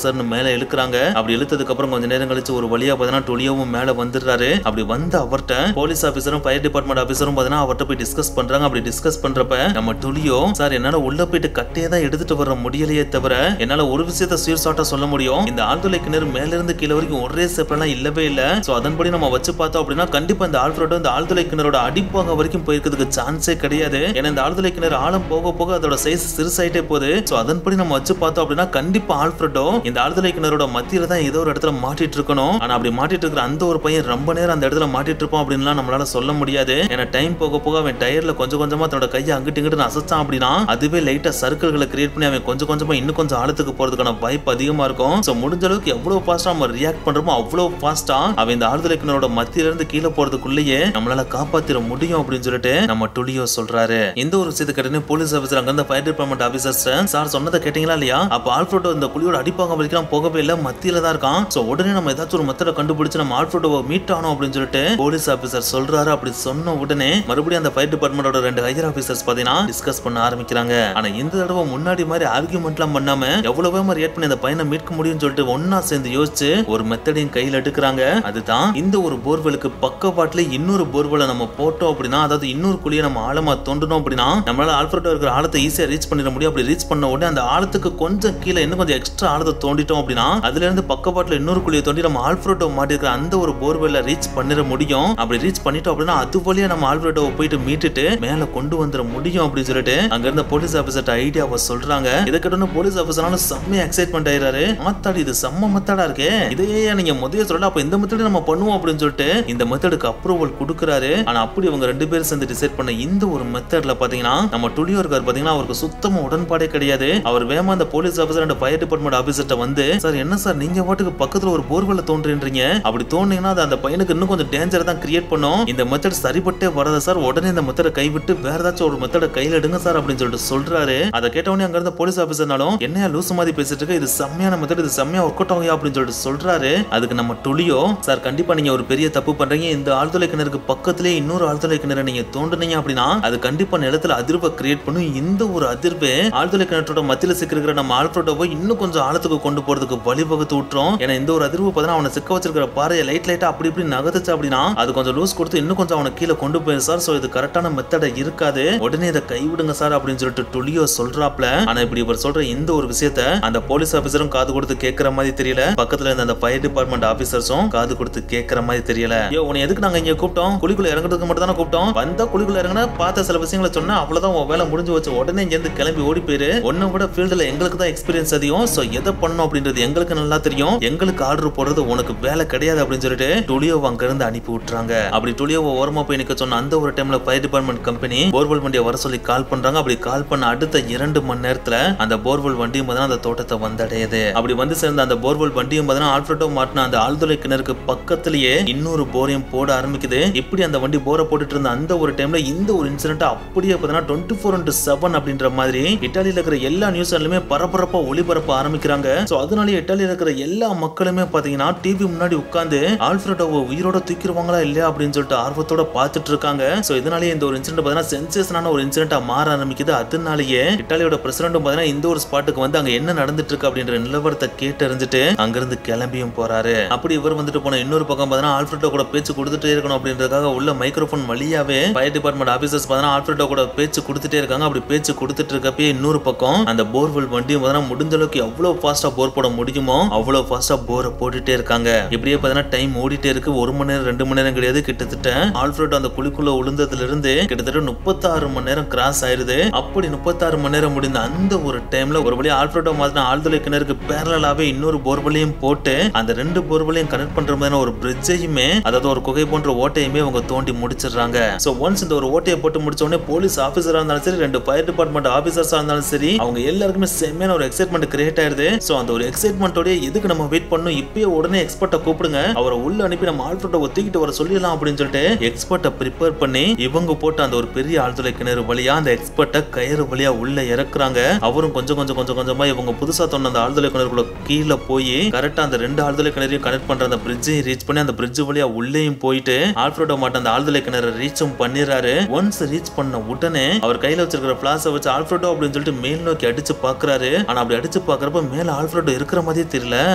சர்ன்னு மேல இழுக்கிறாங்க. அப்படி இழுத்ததுக்கு அப்புறம் கொஞ்ச நேரம் கழிச்சு ஒரு வழியா பாத்தீங்கன்னா டூலியோவும் மேல வந்துடுறாரு. அப்படி வந்து அவர்கிட்ட போலீஸ் ஆபீசரும் ஃபயர் டிபார்ட்மெண்ட் ஆபீசரும் பாத்தீங்கன்னா அவர்கிட்ட போய் டிஸ்கஸ் பண்றாங்க. அப்படி டிஸ்கஸ் பண்றப்ப நம்ம டூலியோ சார் என்னால உள்ள போயிட்டு கட்டையை தான் எடுத்துட்டு வர முடியலையே தவிர என்னால ஒரு விஷயத்தை சீர்சாட்டா சொல்ல முடியும், இந்த ஆழ்துளை கிணறு மேல இருந்து கீழே வரைக்கும் ஒரே ஸ்டெப்லாம் இல்லவே இல்ல. சோ அதன்படி நம்ம வச்சு பார்த்தோம் அப்படின்னா கண்டிப்பா இந்த ஆல்ஃபிரடோ இந்த ஆழ்துளை கிணறோட அடிப்பாக வரைக்கும் போயிருக்கிறதுக்கு சான்ஸே கிடையாது. ஏன்னா இந்த ஆழ்துளை கிணறு ஆழம் போக அதோட சைஸ் சிறுசாயிட்டே போகுது. சோ அதன்படி நம்ம வச்சு பார்த்தோம் அப்படின்னா கண்டிப்பா ஆல்ஃபிரடோ இந்த ஆழ்துளை கிணறோட மத்தியில தான் ஏதோ ஒரு இடத்துல மாட்டிட்டு இருக்கணும். ஆனா அப்படி மாட்டிட்டு இருக்கிற அந்த ஒரு பையன் ரொம்ப நேரம் அந்த இடத்துல மாட்டிட்டு இருப்பான் அப்படின்லாம் நம்மளால சொல்ல முடியாது. ஏன்னா டைம் போக அவன் டயர்ல கொஞ்சமா தன்னோட கையை அங்கிட்டு இங்கிட்டு அசைச்சான் அப்படின்னா அதுவே லைட்டா சர்க்கிள்களை கிரியேட் பண்ணி அவன் கொஞ்சமா இன்னும் கொஞ்சம் ஆழத்துக்கு போறதுக்கான வாய்ப்பு அதிகமா இருக்கும். சோ முடிஞ்ச அளவுக்கு எவ்வளவு ஃபாஸ்டா நம்ம ரியாக்ட் பண்றோமோ அவ்வளவு ஃபாஸ்டா அவன் இந்த ஆழ்துளை கிணறோட மத்தியில இருந்து கீழே போறதுக்குள்ளேயே நம்மளால காப்பாத்திர முடியும் அப்படின்னு சொல்லிட்டு நம்ம டூலியோ சொல்றாரு. இந்த ஒரு விஷயத்தை கேட்டனே போலீஸ் ஆபீசர் அங்க இருந்த ஃபயர் டிபார்ட்மெண்ட் ஆபீசர்ஸ் சார் சொன்னதை கேட்டீங்களா இல்லையா, அப்ப ஆல்ஃபிரடோ இந்த குழியோட அடிப்பாக வரைக்கும் போகவே இல்ல, மத்தியில தான் இருக்கான். சோ உடனே நம்ம ஏதாச்சும் ஒரு மெத்தட கண்டுபிடிச்சு நம்ம ஆல்ஃபிரடோவை மீட் ஆனோம் அப்படின்னு சொல்லிட்டு போலீஸ் ஆபீசர் சொல்றாரு. அப்படி சொன்ன உடனே மறுபடியும் அந்த ஃபயர் டிபார்ட்மெண்டோட 2 ஹையர் ஆபீசர்ஸ் பாத்தீங்கன்னா டிஸ்கஸ் பண்ண ஆரம்பிக்கிறாங்க. ஆனா இந்த தடவை முன்னாடி மாதிரி ஆர்கியூமெண்ட்லாம் பண்ணாம எவ்வளவோ மாதிரி ரியாக்ட் பண்ணி அந்த பையனை மீட்க முடியும்னு சொல்லிட்டு ஒன்னா சேர்ந்து யோசிச்சு ஒரு மெத்தடையும் கையில எடுக்கிறாங்க. அதுதான் இந்த ஒரு போர்வெலுக்கு பக்கவாட்டுல இன்னொரு போர்வெலை நம்ம போட்டோம் அப்படின்னா, அதாவது இன்னொரு குழியை நம்ம ஆழமா தோண்டணும் அப்படின்னா நம்மளால ஆல்ஃபிரடோ இருக்கிற ஆழத்தை ஈஸியா ரீச் பண்ணிட முடியும். அப்படி ரீச் பண்ண உடனே அந்த ஆழத்துக்கு கொஞ்சம் கீழே இன்னும் கொஞ்சம் எக்ஸ்ட்ரா ஆழத்தை தோண்டிட்டோம் அப்படின்னா அதுல இருந்து பக்கவாட்டுல இன்னொரு குழியை தோண்டி நம்ம ஆல்ஃபிரடோ மாட்டி இருக்கிற அந்த ஒரு போர்வெல்ல ரீச் பண்ணிட முடியும். அப்படி ரீச் பண்ணிட்டோம் அப்படின்னா அது வழியா நம்ம ஆல்ஃபிரடோவை போயிட்டு மீட்டுட்டு மேல கொண்டு வந்துட முடியும் அப்படின்னு சொல்லிட்டு அங்க இருந்த போலீஸ் ஆபீசர் ஐடியாவை சொல்றாங்க. இதை கேட்டோன்னு போலீஸ் ஆபீசராலும் செம்ம எக்ஸைட்மெண்ட் ஆயிராரு. மாத்தாடி இது செம்ம மெத்தடா இருக்கே, இதையே நீங்க முதல்ல சொல்லல, அப்ப இந்த மெத்தட் நம்ம பண்ணுவோம் அப்படின்னு சொல்லிட்டு இந்த மெத்தடுக்கு அப்ரூவல் கொடுக்கறாரு. ஆனா அப்படி அவங்க 2 பேரும் சேர்ந்து டிசைட் பண்ண இந்த ஒரு மெத்தட்ல பாத்தீங்கன்னா நம்ம டூலியோ இருக்காரு பாத்தீங்கன்னா அவருக்கு சுத்தமா சுத்தமா உடன்பாடே கிடையாது. அவர் வேகமா அந்த police officer and fire department ஆபீசர்ட்ட வந்து, சார் என்ன சார் நீங்க வாட்டுக்கு பக்கத்துல ஒரு போர்வெல்ல தோன்றீங்க, அப்படி தோன்றீங்கன்னா அது அந்த பையனுக்கு இன்னும் கொஞ்சம் டேஞ்சர் தான் கிரியேட் பண்ணும், இந்த மெத்தட் சரிபட்டே வராது சார், உடனே இந்த மெத்தடை கைவிட்டு வேற ஏதாச்சும் ஒரு மெத்தடை கையில எடுங்க சார் அப்படின்னு சொல்லிட்டு சொல்றாரு. அதை கேட்டவனே அங்க இருந்த போலீஸ் ஆபீசர்னாலும் என்னையா லூசு மாதிரி பேசிட்டு இருக்க, இது செம்மையான மெத்தட், இது செம்மையா ஒர்க் அவுட் ஆகும் அப்படின்னு சொல்லிட்டு சொல்றாரு. அதுக்கு நம்ம டுலியோ, சார் கண்டிப்பா நீங்க ஒரு பெரிய தப்பு பண்றீங்க, இந்த ஆழ்துளை கிணறுக்கு பக்கத்திலே இன்னொரு ஆழ்துளை கிணறு நீங்க தோண்டுனீங்க அப்படின்னா அது கண்டிப்பா நிலத்துல அதிர்வை கிரியேட் பண்ணும், இந்த ஒரு அதிர்வு ஆழ்துளை கிணற்றோட மத்தியில சிக்கிருக்கிற நம்ம ஆல்ஃபிரடோவை இன்னும் கொஞ்சம் ஆழத்துக்கு கொண்டு போறதுக்கு வழிவகுத்து விட்டுரும். ஏன்னா இந்த ஒரு அதிர்வு பார்த்தா அவனை சிக்க வச்சிருக்கிற பாறையை லைட்டா அப்படி இப்படி நகர்த்துச்சு அப்படின்னா அது கொஞ்சம் லூஸ் கொடுத்து இன்னும் கொஞ்சம் அவனை கீழே கொண்டு போய் சார், சோ இது கரெக்டான மெத்தட இருக்காது, உடனே இதை கைவிடுங்க சார் அப்படின்னு சொல்லிட்டு டுலியோ சொல்றாப்ல. ஆனா இப்படி இவர் சொல்ற இந்த ஒரு விஷயத்த அந்த போலீஸ் ஆபீசரும் காது கொடுத்து கேட்கிற மாதிரி தெரியல, பக்கத்துல இருந்த அந்த ஃபயர் டிபார்ட்மெண்ட் ஆபீசர்ஸும் காது கொடுத்து கேட்கிற மாதிரி தெரியல. ஐயோ உன்னை எதுக்கு நாங்க இங்க கூப்பிட்டோம், குழிக்குள்ள இறங்குறதுக்கு மட்டும் தானே கூப்பிட்டோம், வந்தா குழிக்குள்ள இறங்கினா பார்த்த சில விஷயங்களை சொன்னா அவ்வளவுதான் உன் வேலை முடிஞ்சு வச்சு, உடனே இங்க இருந்து கிளம்பி ஓடி போயிரு, ஒன்னும் கூட ஃபீல்டுல எங்களுக்கு தான் எக்ஸ்பீரியன்ஸ் அதிகம், சோ எதை பண்ணணும் அப்படின்றது எங்களுக்கு நல்லா தெரியும், எங்களுக்கு ஆர்டர் போடுறது உனக்கு வேலை கிடையாது அப்படின்னு சொல்லிட்டு டுலியோவை அங்க இருந்து அனுப்பி விட்டுறாங்க. அப்படி டுலியோவை ஓரமா போய் நிக்க சொன்ன அந்த ஒரு டைம்ல ஃபயர் டிபார்ட்மெண்ட் கம்பெனி போர்வெல் வண்டியை வர சொல்லி கால் பண்றாங்க. அப்படி கால் பண்ண அடுத்த 2 மணி நேரத்துல அந்த போர்வெல் வண்டியும் அந்த தோட்டத்தை வந்தடையுது. அப்படி வந்து சேர்ந்த அந்த போர்வெல் வண்டியும் ஆல்ஃபிரடோ மாட்டின அந்த ஆழ்துளை கிணறுக்கு பக்கத்திலேயே இன்னொரு போரையும் போட ஆரம்பிக்குது. இப்படி அந்த வண்டி போரை போட்டுட்டு இருந்த அந்த ஒரு டைம்ல இந்த ஒரு இன்சிடென்ட் அப்படியே 24/7 அப்படின்ற மாதிரி இத்தாலியில இருக்கிற எல்லா நியூஸ் சேனலுமே பரபரப்பா ஒளிபரப்ப ஆரம்பிக்கிறாங்க. சோ அதனால இத்தாலியில இருக்கிற எல்லா மக்களுமே பாத்தீங்கன்னா டிவி முன்னாடி உட்கார்ந்து ஆல்ஃபிரடோவை உயிரோட தூக்கிடுவாங்களா இல்லையா அப்படின்னு சொல்லிட்டு ஆர்வத்தோட பார்த்துட்டு இருக்காங்க. சோ இதனாலேயே இந்த ஒரு இன்சிடென்ட் பாத்தீங்கன்னா சென்சேஷனான ஒரு இன்சிடென்ட்டா மாற ஆரம்பிக்குது. அதனாலேயே இத்தாலியோட பிரசிடென்ட்டும் பாத்தீங்கன்னா இந்த ஒரு ஸ்பாட்டுக்கு வந்து அங்க என்ன நடந்துட்டு இருக்கு அப்படின்ற நிலவரத்தை கேட்டறிஞ்சிட்டு அங்கிருந்து கிளம்பியும் போறாரு. அப்படி இவர் வந்துட்டு போன இன்னொரு பக்கம் பாத்தீங்கன்னா ஆல்ஃபிரடோ கூட பேச்சு கொடுத்துட்டே இருக்கணும் அப்படின்றதுக்காக உள்ள மைக்ரோஃபோன் வழியாவே ஃபயர் டிபார்ட்மெண்ட் ஆபீசர்ஸ் பாத்தீங்கன்னா ஆல்ஃபிரடோ கூட பேச்சு கொடுத்துட்டே இருக்காங்க. அப்படி பேச்சு கொடுத்துட்டு இருக்கப்பே இன்னொரு பக்கம் அந்த போர்வெல் வண்டியும் பாத்தீங்கன்னா முடிஞ்ச அளவுக்கு எவ்வளவு ஃபாஸ்டா போர் போட முடியுமோ அவ்வளவு ஃபாஸ்டா போரை போட்டுட்டே இருக்காங்க. இப்படியே பாத்தீங்கன்னா டைம் ஓடிட்டே இருக்கு. 1 மணி நேரம் 2 மணி நேரம் கிடையாது, கிட்டத்தட்ட ஆல்ஃபிரடோ அந்த குழிக்குள்ள விழுந்ததுல இருந்து கிட்டத்தட்ட 36 மணி நேரம் கிராஸ் ஆயிருது. அப்படி 36 மணி நேரம் முடிந்த அந்த ஒரு டைம்ல ஒரு வழி ஆல்ஃபிரடோ மாதிரி ஆழ்துளை கிணறுக்கு பேரலாவே இன்னொரு போர்வெல்லையும் போட்டு அந்த 2 போர்வெல்லையும் கனெக்ட் பண்ற மாதிரி ஒரு பிரிட்ஜையுமே, அதாவது ஒரு குகை போன்ற ஓட்டையுமே அவங்க தோண்டி முடிச்சிடுறாங்க. சோ ஒன்ஸ் இந்த ஒரு ஓட்டையை போட்டு முடிச்ச உடனே போலீஸ் ஆபீசரா இருந்தாலும் சரி, 2 ஃபயர் டிபார்ட்மெண்ட் ஆபீசர்ஸா இருந்தாலும் சரி, அவங்க எல்லாருக்குமே செம்மையான ஒரு எக்ஸைட்மெண்ட் கிரியேட் ஆயிருது. சோ அந்த ஒரு எக்ஸைட்மெண்டோட எதுக்கு நம்ம வெயிட் பண்ணணும், இப்பயே உடனே எக்ஸ்பர்ட்டை கூப்பிடுங்க, அவரை உள்ள அனுப்பி நம்ம ஆல்ஃபிரடோவை தூக்கிட்டு வர சொல்லிடலாம் அப்படின்னு சொல்லிட்டு எக்ஸ்பர்ட்டை ப்ரிப்பேர் பண்ணி இவங்க போட்டு அந்த ஒரு பெரிய ஆழ்துளை கிணறு வழியா அந்த எக்ஸ்பர்ட்டை கயிறு வழியா உள்ள இறக்குறாங்க. அவரும் கொஞ்சமா இவங்க புதுசா தோண்ட அந்த ஆழ்துளை கிணறுக்குள்ள கீழே போய் கரெக்டா அந்த 2 ஆழ்துளை கிணறையும் கனெக்ட் பண்ற அந்த பிரிட்ஜையும் ரீச் பண்ணி அந்த பிரிட்ஜ் வழியா உள்ளேயும் போயிட்டு ஆல்ஃபிரடோ மாட்ட அந்த ஆழ்துளை கிணறு ரீச்சும் பண்ணிடுறாரு. ஒன்ஸ் ரீச் பண்ண உடனே அவர் கையில வச்சிருக்கிற பிளாஸை வச்சு ஆல்ஃபிரடோ அப்படின்னு சொல்லிட்டு மேல் நோக்கி அடிச்சு பாக்குறாரு. ஆனா அப்படி அடிச்சு பாக்குறப்ப மேல ஆல்ஃபிரடோ இருக்கிற மாதிரியே தெரியல.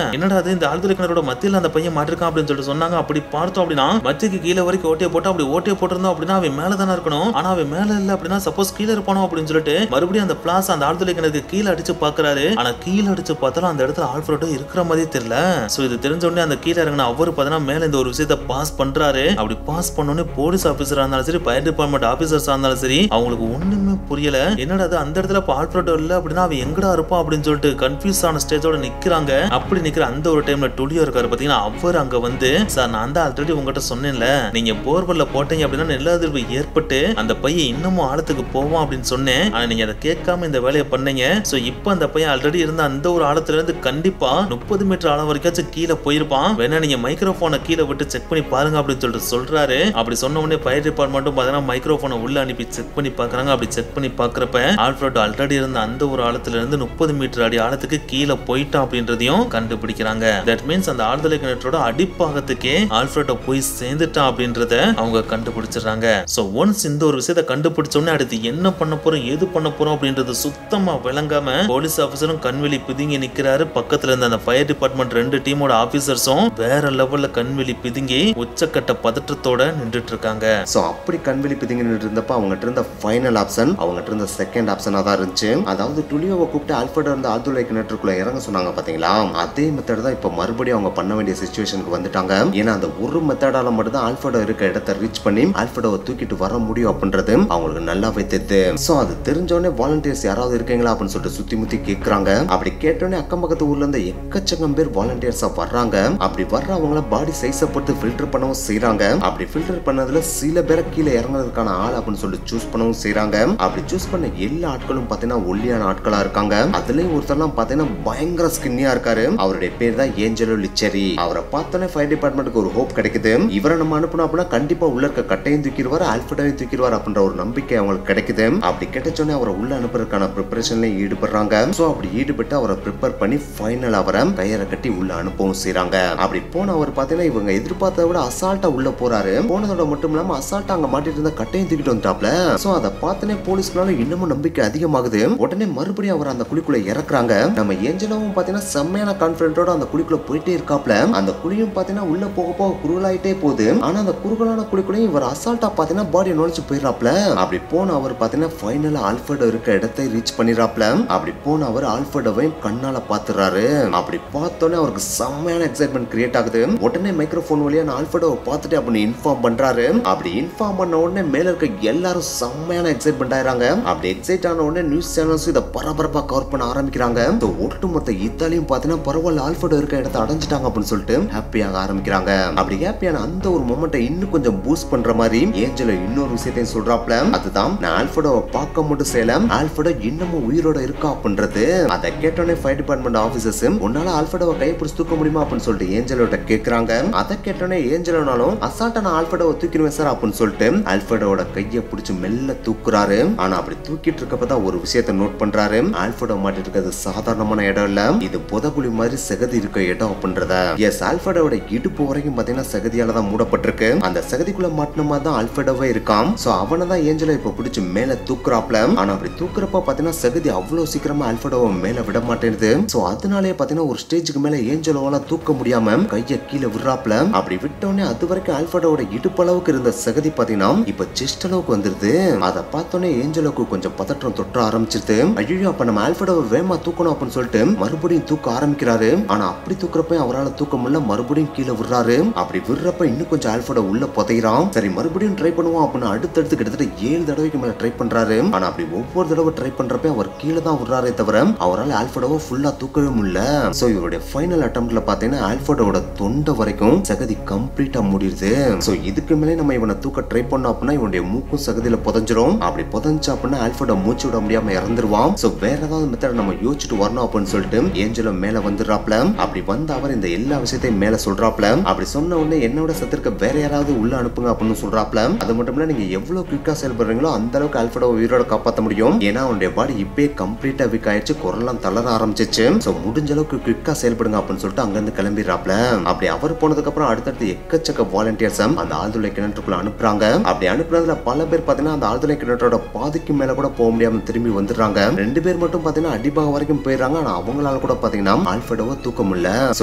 என்னடா அது, இந்த ஆழ்துளை கிணறோட மத்தியில அந்த பையன் மாட்டிருக்கான் அப்படின்னு சொல்லிட்டு சொன்னாங்க. அப்படி பார்த்தோம் அப்படின்னா மத்திக்கு கீழே வரைக்கும் ஓட்டையை போட்டு அப்படி ஓட்டையை போட்டிருந்தோம் அப்படின்னா அவன் மேல தானே இருக்கணும். ஆனா அவன் மேல இல்ல அப்படின்னா சப்போஸ் கீழே இருப்பானோ அப்படின்னு சொல்லிட்டு மறுபடியும் அந்த பிளாஸ் அந்த ஆழ்துளை கிணறுக்கு கீழே அடிச்சு பாக்குறாரு. ஆனா கீழே அடிச்சு பார்த்தாலும் அந்த இடத்துல ஆல்ஃபிரடோ இருக்கிற மாதிரியே தெரியல. சோ இது தெரிஞ்ச உடனே அந்த கீழே இறங்கின அவரு பார்த்தீங்கன்னா மேல இந்த ஒரு விஷயத்தை பாஸ் பண்றாரு. அப்படி பாஸ் பண்ணோடனே போலீஸ் ஆபீசரா இருந்தாலும் சரி, ஃபயர் டிபார்ட்மெண்ட் ஆபீசர்ஸா இருந்தாலும் சரி, அவங்களுக்கு ஒண்ணுமே புரியல. என்னடா அது, அந்த இடத்துல ஆல்ஃபிரடோ இல்ல அப்படின்னா அவன் எங்கடா இருப்பான் அப்படின்னு சொல்லிட்டு கன்ஃபியூஸ் ஆன ஸ்டேஜோட நிக்கிறாங்க. அப்படி நிக்கிற அந்த ஒரு டைம்ல டுலியோ இருக்காரு பாத்தீங்கன்னா, அவர் அங்க வந்து, சார் நான் தான் ஆல்ரெடி உங்ககிட்ட சொன்னேன்ல, நீங்க போர்வெல்ல போட்டீங்க அப்படின்னா நிலஅதிர்வு ஏற்பட்டு அந்த பையன் இன்னமும் ஆழத்துக்கு போவான் அப்படின்னு சொன்னேன். ஆனா நீங்க அதை கேட்காம இந்த வேலையை பண்ணீங்க. சோ இப்போ அந்த பையன் ஆல்ரெடி இருந்த அந்த ஒரு ஆழத்துல இருந்து கண்டிப்பா 30 மீட்டர் ஆழம் வரைக்கும் கீழே போயிருப்பான். வேணா நீங்க மைக்ரோஃபோனை கீழே விட்டு செக் பண்ணி பாருங்க அப்படின்னு சொல்லிட்டு சொல்றாரு. அப்படி சொன்ன உடனே ஃபயர் டிபார்ட்மெண்ட்டும் பாத்தீங்கன்னா மைக்ரோஃபோனை உள்ள அனுப்பி செக் பண்ணி பாக்குறாங்க. அப்படி செக் பண்ணி பாக்குறப்ப ஆல்ஃபிரடோ ஆல்ரெடி இருந்த அந்த ஒரு ஆழத்துல இருந்து 30 மீட்டர் அடி ஆழத்துக்கு கீழே போயிட்டான் அப்படின்றதையும் கண்டுபிடிக்கிறாங்க. தட் மீன்ஸ் அந்த ஆழ்துளை கிணற்றோட அடிப்பாகத்துக்கே ஆல்ஃபிரடோ போய் சேர்ந்துட்டான் அப்படின்றத அவங்க கண்டுபிடிச்சிடறாங்க. சோ ஒன்ஸ் இந்த ஒரு விஷயத்தை கண்டுபிடிச்ச உடனே அடுத்து என்ன பண்ண போறோம், எது பண்ண போறோம் அப்படின்றது சுத்தமா விளங்காம போலீஸ் ஆபீசரும் கண்வெளி பிதுங்கி நிக்கிறாரு. பக்கத்துல இருந்த அந்த ஃபயர் டிபார்ட்மெண்ட் 2 டீமோட ஆபீசர்ஸும் வேற லெவல்ல கண்வெளி பிதுங்கி உச்சக்கட்ட பதற்றத்தோட நின்றுட்டு இருக்காங்க. சோ அப்படி கண்வெளி பிதுங்கி நின்று இருந்தப்ப அவங்க இருந்த ஃபைனல் ஆப்ஷன், அவங்க இருந்த செகண்ட் ஆப்ஷனா தான் இருந்துச்சு. அதாவது டுலியோவை கூப்பிட்டு ஆல்ஃபிரடோ இருந்த ஆழ்துளை கிணற்றுக்குள்ள இறங்க சொன்னாங்க பாத்தீங்களா, அதே மெத்தட் தான் இப்ப மறுபடியும் அவங்க பண்ண வேண்டிய சிச்சுவேஷனுக்கு வந்துட்டாங்க. ஏன்னா அந்த ஒரு மெத்தடால மட்டும் தான் ஆல்ஃபிரடோ இருக்க இடத்தை ரீச் பண்ணி ஆல்ஃபிரடோவை தூக்கிட்டு வர முடியும் அப்படின்றது அவங்களுக்கு நல்லாவே தெரியுது. சோ அது தெரிஞ்சோடனே வாலண்டியர்ஸ் யாராவது இருக்கீங்களா அப்படின்னு சொல்லிட்டு சுத்தி முத்தி கேக்குறாங்க. அப்படி கேட்டோடனே அக்கம் பக்கத்து ஊர்ல இருந்து எக்கச்சக்கம் பேர் வாலண்டியர்ஸா வர்றாங்க. அப்படி வர்றவங்கள பாடி சைஸை பொறுத்து ஃபில்டர் பண்ணவும் செய்யறாங்க. அப்படி ஃபில்டர் பண்ணதுல சில பேரை கீழே இறங்குறதுக்கான ஆள் அப்படின்னு சொல்லிட்டு சூஸ் பண்ணவும் செய்யறாங்க. அப்படி சூஸ் பண்ண எல்லா ஆட்களும் ஆட்களும் பாத்தீங்கன்னா ஒல்லியான ஆட்களா இருக்காங்க. அதுலயும் ஒருத்தர்லாம் பாத்தீங்கன்னா பயங்கர ஸ்கின்னியா இருக்காரு. அவருடைய பேர் தான் ஏஞ்சலோ லிச்சரி. அவரை பார்த்தோன்னே ஃபயர் டிபார்ட்மெண்ட்டுக்கு ஒரு ஹோப் கிடைக்குது. இவரை நம்ம அனுப்பணும் அப்படின்னா கண்டிப்பா உள்ள இருக்க கட்டையும் தூக்கிடுவார், ஆல்ஃபர்டையும் தூக்கிடுவார் அப்படின்ற ஒரு நம்பிக்கை அவங்களுக்கு கிடைக்குது. அப்படி கிடைச்சோன்னே அவரை உள்ள அனுப்புறதுக்கான ப்ரிப்பரேஷன்ல ஈடுபடுறாங்க. சோ அப்படி ஈடுபட்டு அவரை ப்ரிப்பேர் பண்ணி ஃபைனல் அவரை கயிறை கட்டி உள்ள அனுப்பவும் செய்றாங்க. அப்படி போன அவர் பாத்தீங்கன்னா இவங்க எதிர்பார்த்ததை விட அசால்ட்டா உள்ள போறாரு. போனதோட மட்டும் இல்லாம அசால்ட்டா அங்க மாட்டிட்டு இருந்த கட்டையும் தூக்கிட்டு வந்துட்டாப்ல. சோ அதை பார்த்தனே போலீஸ்னால இன்னமும் நம்பிக்கை அதிகமாகுது. உடனே மறுபடியும் அவர் அந்த குழிக்குள்ள இறக்குறாங்க. நம்ம ஏஞ்சலாவும் பாத்தீங்கன்னா செம்மையான கான்பிடன்டோட அந்த குழிக்குள்ள போயிட்டே இருக்காப்ல. அந்த குழியும் பாத்தீங்கன்னா உள்ள போக போக குறுகலாயிட்டே போகுது. ஆனா அந்த குறுகலான குழிக்குள்ளேயும் இவர் அசால்ட்டா பாத்தீங்கன்னா பாடி நுழைச்சு போயிடறாப்ல. அப்படி போன அவர் பாத்தீங்கன்னா ஃபைனலா ஆல்ஃபர்டோ இருக்க இடத்தை ரீச் பண்ணிடுறாப்ல. அப்படி போன அவர் ஆல்ஃபர்டோவையும் கண்ணால பாத்துறாரு. அப்படி பார்த்தோன்னே அவருக்கு செம்மையான எக்ஸைட்மெண்ட் கிரியேட் ஆகுது. உடனே மைக்ரோஃபோன் வழியா நான் ஆல்ஃபர்டோவை பார்த்துட்டு அப்படின்னு இன்ஃபார்ம் பண்றாரு. அப்படி இன்ஃபார்ம் பண்ண உடனே மேல இருக்க எல்லாரும் செம்மையான எக்ஸைட்மெண்ட் ஆயிராங்க. அப்படி எக்ஸைட் ஆன உடனே நியூஸ் சேனல்ஸ் இதை பரபரப்பா கவர் பண்ண ஆரம்பிக்கிறாங்க. ஒட்டுமொத்த இத்தாலியும் பாத்தீங்கன்னா பரவாயில்ல ஆல்ஃபர்டோ இருக்க இடத்தை அடைஞ்சிட்டாங்க அப்படின்னு சொல்லிட்டு ஹாப்பியாக ஆரம்பிக்கிறாங்க. அப்படி ஹாப்பியான அந்த ஒரு மொமெண்ட்டை இன்னும் கொஞ்சம் பூஸ்ட் பண்ற மாதிரி ஏஞ்சலோ இன்னொரு விஷயத்தையும் சொல்றாப்ல. அதுதான் நான் ஆல்ஃபர்டோவை பார்க்க மட்டும் செய்யல, ஆல்ஃபர்டோ இன்னமும் உயிரோட இருக்கா அப்படின்றது. அதை கேட்டோன்னே ஃபயர் டிபார்ட்மெண்ட் ஆபீசர்ஸ் உன்னால ஆல்ஃபர்டோவை கையை பிடிச்சு தூக்க முடியுமா அப்படின்னு சொல்லிட்டு ஏஞ்சலோட கேக்குறாங்க. அதை கேட்டோன்னே ஏஞ்சலோனாலும் அசால்ட்டா நான் ஆல்ஃபர்டோவை தூக்கிடுவேன் சார் அப்படின்னு சொல்லிட்டு ஆல்ஃபர்டோட கையை பிடிச்சு மெல்ல தூக்குறாரு. ஆனா அப்படி தூக்கிட்டு இருக்கப்பதான் ஒரு விஷயத்தை நோட் பண்றாரு. ஆல்ஃபர்டோ மாட்டிட்டு இருக்கிறது சாதாரணமான இடம் இல்ல, இது புதகுழி மாதிரி சகதி இருக்க இடம் அப்படின்றத. எஸ், ஆல்ஃபர்டோட இடுப்பு வரைக்கும் பாத்தீங்கன்னா சகதியால தான் மூடப்பட்டிருக்கு. அந்த சகதிக்குள்ள மாட்டின மாதிரி தான் ஆல்ஃபர்டோவே இருக்கான். சோ அவனை தான் ஏஞ்சலோ இப்ப பிடிச்சு மேல தூக்குறாப்ல. ஆனா அப்படி தூக்குறப்ப பாத்தீங்கன்னா சகதி அவ்வளவு சீக்கிரமா ஆல்ஃபர்டோவை மேல விட மாட்டேங்குது. சோ அதனாலே பாத்தீங்கன்னா ஒரு ஸ்டேஜுக்கு மேல ஏஞ்சலோவால தூக்க முடியாம கைய கீழே விடுறாப்ல. அப்படி விட்டோடனே அது வரைக்கும் ஆல்ஃபர்டோட இடுப்பு அளவுக்கு இருந்த சகதி பாத்தீங்கன்னா இப்ப செஸ்ட் அளவுக்கு வந்துருது. அதை பார்த்தோன்னே ஏஞ்சலோக்கு கொஞ்சம் பதற்றம் தொற்ற ஆரம்பிச்சிருது. ஐயோ அப்ப நம்ம ஆல்ஃபர்டோவை வேகமா தூக்கணும் அப்படின்னு சொல்லிட்டு மறுபடியும் தூக்க ஆரம்பிக்கிறாரு. ஆனா அப்படி தூக்குறப்ப அவரால் தூக்க முடியல, மறுபடியும் கீழே விடுறாரு. அப்படி விடுறப்ப இன்னும் கொஞ்சம் ஆல்ஃபர்டோ உள்ள புதைகிறான். சரி மறுபடியும் ட்ரை பண்ணுவோம் அப்படின்னு அடுத்தடுத்து கிட்டத்தட்ட 7 தடவைக்கு மேல ட்ரை பண்றாரு. ஆனா அப்படி ஒவ்வொரு தடவை ட்ரை பண்றப்ப அவர் கீழே தான் விடுறாரே தவிர அவரால் ஆல்ஃபர்டோவை ஃபுல்லா தூக்கவே முடியல. சோ இவருடைய ஃபைனல் அட்டெம்ப்ட்ல பாத்தீங்கன்னா ஆல்ஃபர்டோட தொண்டை வரைக்கும் சகதி கம்ப்ளீட்டா முடியுது. சோ இதுக்கு மேலே நம்ம இவனை தூக்க ட்ரை பண்ணோம் அப்படின்னா இவனுடைய மூக்கும் சகதியில புதஞ்சிரும். அப்படி புதஞ்சு அப்படின்னா ஆல்ஃபர்டோ மூச்சு விட முடியாம இறந்துருவான். சோ வேற ஏதாவது மெத்தட் நம்ம யோசிச்சுட்டு வரணும் அப்படின்னு சொல்லிட்டு ஏஞ்சலோ மேல வந்துடுறாப்ல. அப்படி வந்து அவர் இந்த எல்லா விஷயத்தையும் மேல சொல்றாப்ல. அப்படி சொன்ன உடனே என்னோட சத்திருக்க வேற யாராவது உள்ள அனுப்புங்க அப்படின்னு சொல்றாப்ல. அது மட்டும் இல்ல நீங்க எவ்வளவு குயிக்கா செயல்படுறீங்களோ அந்த அளவுக்கு ஆல்ஃபர்டோ உயிரோட காப்பாற்ற முடியும். ஏன்னா அவனுடைய பாடி இப்பே கம்ப்ளீட்டா வீக் ஆயிடுச்சு, குரலாம் தளர ஆரம்பிச்சிச்சு. சோ முடிஞ்ச அளவுக்கு குயிக்கா செயல்படுங்க அப்படின்னு சொல்லிட்டு அங்க இருந்து கிளம்பிடுறாப்ல. அப்படி அவர் போனதுக்கு அப்புறம் அடுத்தடுத்து எக்கச்சக்க வாலண்டியர்ஸ் அந்த ஆழ்துளை கிணற்றுக்குள்ள அனுப்புறாங்க. அப்படி அனுப்புறதுல பல பேர் பாத்தீங்கன்னா அந்த ஆழ்துளை கிணற்றோட பாதிக்கு மேல கூட போக முடியாம திரும்பி வந்துடுறாங்க. 2 பேர் மட்டும் பாத்தீங்கன்னா அடிபாகம் வரைக்கும் போயிடுறாங்க. ஆனா அவங்களால கூட பாத்தீங்கன்னா ஆல்ஃபர்டோவை தூக்க முடியல. சோ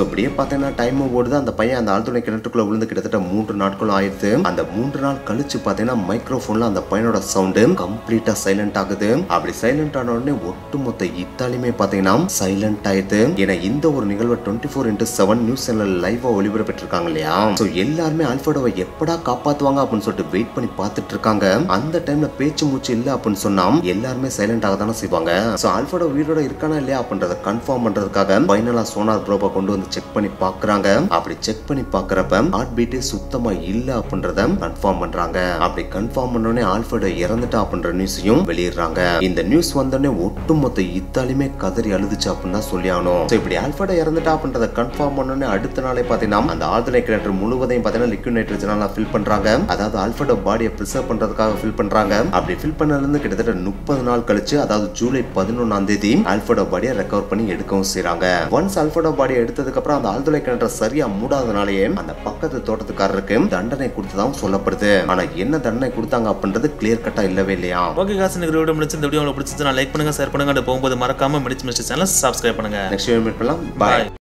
இப்படியே பாத்தீங்கன்னா டைம் ஓடுது. அந்த பையன் அந்த ஆழ்துளை கிணற்றுக்குள்ள விழுந்து கிட்டத்தட்ட 3 நாட்கள் ஆயிடுது. அந்த 3 நாள் கழிச்சு பாத்தீங்கன்னா மைக்ரோஃபோன்ல அந்த பையனோட சவுண்ட் கம்ப்ளீட்டா சைலண்ட் ஆகுது. அப்படி சைலண்ட் ஆன உடனே ஒட்டுமொத்த இத்தாலியுமே பாத்தீங்கன்னா சைலண்ட் ஆயிடுது. ஏன்னா இந்த ஒரு நிகழ்வை 24/7 நியூஸ் சேனல் லைவா ஒளிபரப்பிட்டிருக்காங்க இல்லையா. சோ எல்லாருமே ஆல்ஃபர்டோவை எப்படா காப்பாத்துவாங்க அப்படின்னு சொல்லிட்டு வெயிட் பண்ணி பார்த்துட்டு இருக்காங்க. அந்த டைம்ல பேச்சு மூச்சு இல்ல அப்படின்னு சொன்னா எல்லாருமே சைலண்ட் ஆக தானே செய்வாங்க. சோ ஆல்ஃபர்டோ உயிரோட இருக்கானா இல்லையா அப்படின்றத கன்ஃபார்ம் பண்றதுக்காக ஃபைனலா சோனார் ப்ரோபை கொண்டு வந்து செக் பண்ணி பாக்குறாங்க. அப்படி செக் பண்ணி பாக்குறப்ப ஹார்ட் பீட்டே சுத்தமா இல்ல அப்படின்றத கன்ஃபார்ம் பண்றாங்க. அப்படி கன்ஃபார்ம் பண்ணோடனே ஆல்ஃபர்டோ இறந்துட்டா அப்படின்ற நியூஸையும் வெளியிடுறாங்க. இந்த நியூஸ் வந்தோடனே ஒட்டுமொத்த இத்தாலியுமே கதறி அழுதுச்சு அப்படின்னு தான் சொல்லி ஆகணும். சோ இப்படி ஆல்ஃபர்டோ இறந்துட்டா அப்படின்றத கன்ஃபார்ம் பண்ணோடனே அடுத்த நாளே பாத்தீங்கன்னா அந்த ஆழ்துளை கிணற்று முழுவதையும் பாத்தீங்கன்னா லிக்விட் நைட்ரஜனால ஃபில் பண்றாங்க. அதாவது ஆல்ஃபர்டோ பாடியை பிரிசர்வ் பண்றதுக்காக ஃபில் பண்றாங்க. அப்படி ஃபில் பண்ணதுல இருந்து கிட்டத்தட்ட 30 நாள் கழிச்சு அதாவது ஜூலை 11ஆம் தேதி ஆல்ஃபர்டோ பாடியை ரெக்கவர் பண்ணி எடுக்கவும் செய்றாங்க. ஒன்ஸ் ஆல்ஃபர்டோ பாடியை எடுத்ததுக்கு அப்புறம் அந்த ஆழ்துளை கிணற்றை சரியா மூடாதனாலேயே அந்த பக்கத்து தோட்டத்துக்காரருக்கு தண்டனை கொடுத்ததாகவும் சொல்லப்படுது. ஆனா என்ன தண்டனை கொடுத்தாங்க அப்படின்றது கிளியர் கட்டா இல்லவே இல்லையா. ஓகே காசு, இந்த வீடியோ முடிச்சு இந்த வீடியோ உங்களுக்கு பிடிச்சதுன்னா லைக் பண்ணுங்க, ஷேர் பண்ணுங்க, போகும்போது மறக்காம மிடிச்சு சேனலை சப்ஸ்கிரைப் பண்ணுங்க. நெக்ஸ்ட் வீடியோ மீட் பண்ணலாம். பை.